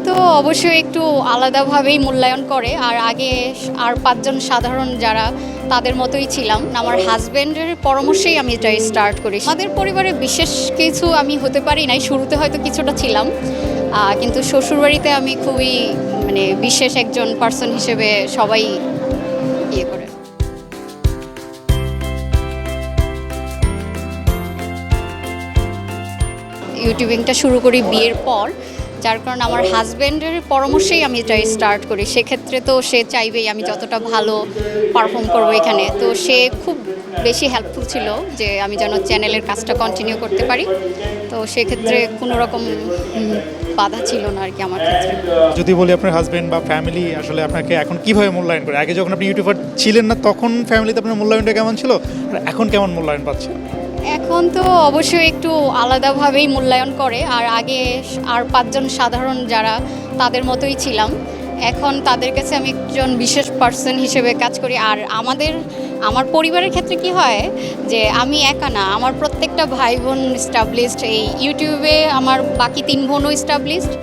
তো অবশ্যই একটু আলাদাভাবেই মূল্যায়ন করে, আর আগে আর 5 জন সাধারণ যারা তাদের মতোই ছিলাম। আমার হাজব্যান্ডের পরামর্শেই আমি এটা স্টার্ট করি। আমাদের পরিবারে বিশেষ কিছু আমি হতে পারি নাই, শুরুতে হয়তো কিছুটা ছিলাম, কিন্তু শ্বশুরবাড়িতে আমি খুবই মানে বিশেষ একজন পার্সন হিসেবে সবাই ইয়ে করে। ইউটিউবিংটা শুরু করি বিয়ের পর, যার কারণে আমার হাজব্যান্ডের পরামর্শেই আমি এটা স্টার্ট করি। সেক্ষেত্রে তো সে চাইবেই আমি যতটা ভালো পারফর্ম করবো এখানে, তো সে খুব বেশি হেল্পফুল ছিল যে আমি যেন চ্যানেলের কাজটা কন্টিনিউ করতে পারি। তো সেক্ষেত্রে কোনো রকম বাধা ছিল না আর কি আমার ক্ষেত্রে। যদি বলি আপনার হাজবেন্ড বা ফ্যামিলি আসলে আপনাকে এখন কিভাবে মূল্যায়ন করে, আগে যখন আপনি ইউটিউবার ছিলেন না তখন ফ্যামিলিতে আপনার মূল্যায়নটা কেমন ছিল আর এখন কেমন মূল্যায়ন পাচ্ছেন? এখন তো অবশ্যই একটু আলাদাভাবেই মূল্যায়ন করে, আর আগে আর 5 জন সাধারণ যারা তাদের মতোই ছিলাম। এখন তাদের কাছে আমি একজন বিশেষ পার্সন হিসেবে কাজ করি। আর আমার পরিবারের ক্ষেত্রে কি হয় যে আমি একা না, আমার প্রত্যেকটা ভাই বোন এস্টাবলিশড, এই ইউটিউবে আমার বাকি 3 বোনও এস্টাবলিশড।